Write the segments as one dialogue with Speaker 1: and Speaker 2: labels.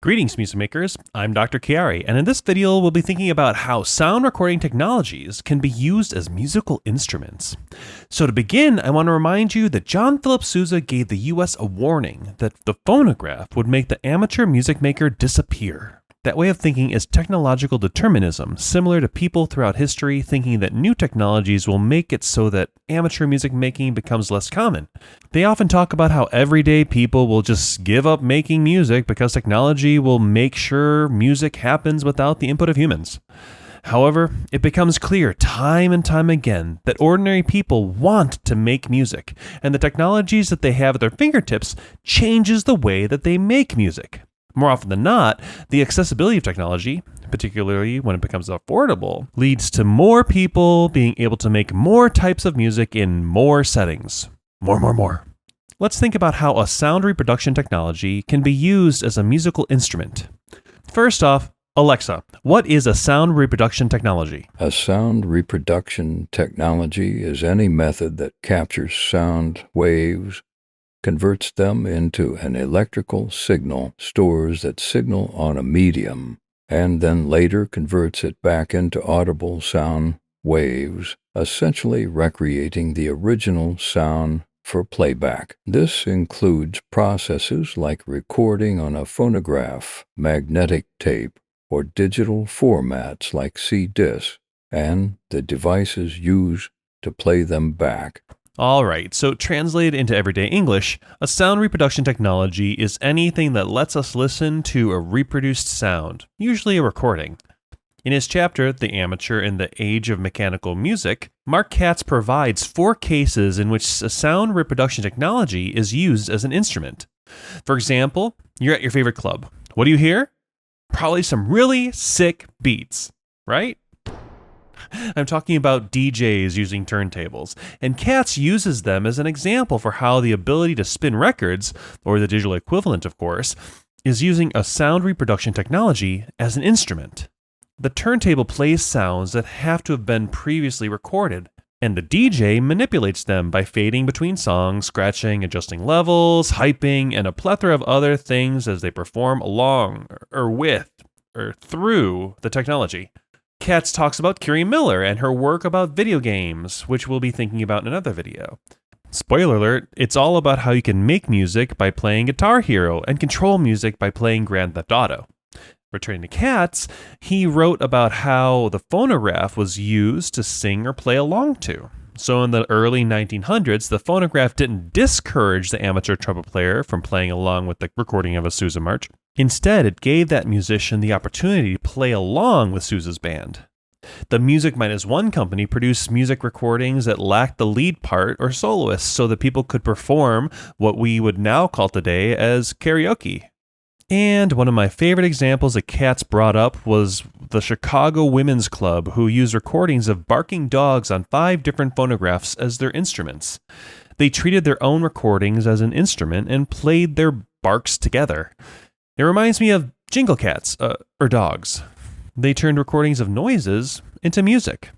Speaker 1: Greetings, music makers. I'm Dr. Cayari, and in this video, we'll be thinking about how sound recording technologies can be used as musical instruments. So to begin, I want to remind you that John Philip Sousa gave the U.S. a warning that the phonograph would make the amateur music maker disappear. That way of thinking is technological determinism, similar to people throughout history thinking that new technologies will make it so that amateur music making becomes less common. They often talk about how everyday people will just give up making music because technology will make sure music happens without the input of humans. However, it becomes clear time and time again that ordinary people want to make music, and the technologies that they have at their fingertips changes the way that they make music. More often than not, the accessibility of technology, particularly when it becomes affordable, leads to more people being able to make more types of music in more settings. More. Let's think about how a sound reproduction technology can be used as a musical instrument. First off, Alexa, what is a sound reproduction technology?
Speaker 2: A sound reproduction technology is any method that captures sound waves, converts them into an electrical signal, stores that signal on a medium, and then later converts it back into audible sound waves, essentially recreating the original sound for playback. This includes processes like recording on a phonograph, magnetic tape, or digital formats like CD, and the devices used to play them back.
Speaker 1: Alright, so translated into everyday English, a sound reproduction technology is anything that lets us listen to a reproduced sound, usually a recording. In his chapter, The Amateur in the Age of Mechanical Music, Mark Katz provides 4 cases in which a sound reproduction technology is used as an instrument. For example, you're at your favorite club. What do you hear? Probably some really sick beats, right? I'm talking about DJs using turntables, and Katz uses them as an example for how the ability to spin records, or the digital equivalent of course, is using a sound reproduction technology as an instrument. The turntable plays sounds that have to have been previously recorded, and the DJ manipulates them by fading between songs, scratching, adjusting levels, hyping, and a plethora of other things as they perform along, or with, or through the technology. Katz talks about Curie Miller and her work about video games, which we'll be thinking about in another video. Spoiler alert, it's all about how you can make music by playing Guitar Hero and control music by playing Grand Theft Auto. Returning to Katz, he wrote about how the phonograph was used to sing or play along to. So in the early 1900s, the phonograph didn't discourage the amateur trumpet player from playing along with the recording of a Sousa march. Instead, it gave that musician the opportunity to play along with Sousa's band. The Music Minus One company produced music recordings that lacked the lead part or soloist so that people could perform what we would now call today as karaoke. And one of my favorite examples that Katz brought up was the Chicago Women's Club, who used recordings of barking dogs on 5 different phonographs as their instruments. They treated their own recordings as an instrument and played their barks together. It reminds me of jingle cats, or dogs. They turned recordings of noises into music.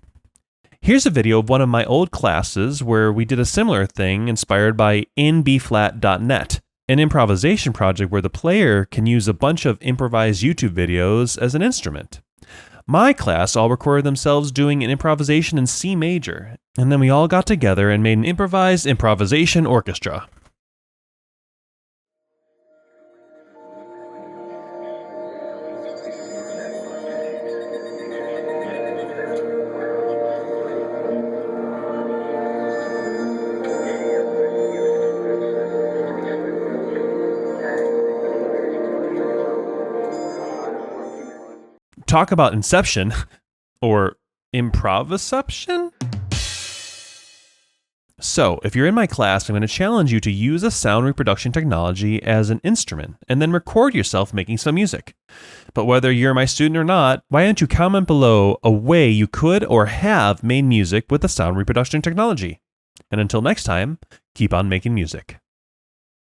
Speaker 1: Here's a video of one of my old classes where we did a similar thing inspired by inbflat.net. An improvisation project where the player can use a bunch of improvised YouTube videos as an instrument. My class all recorded themselves doing an improvisation in C major, and then we all got together and made an improvised improvisation orchestra. Talk about inception, or improvisation? So, if you're in my class, I'm going to challenge you to use a sound reproduction technology as an instrument, and then record yourself making some music. But whether you're my student or not, why don't you comment below a way you could or have made music with the sound reproduction technology? And until next time, keep on making music.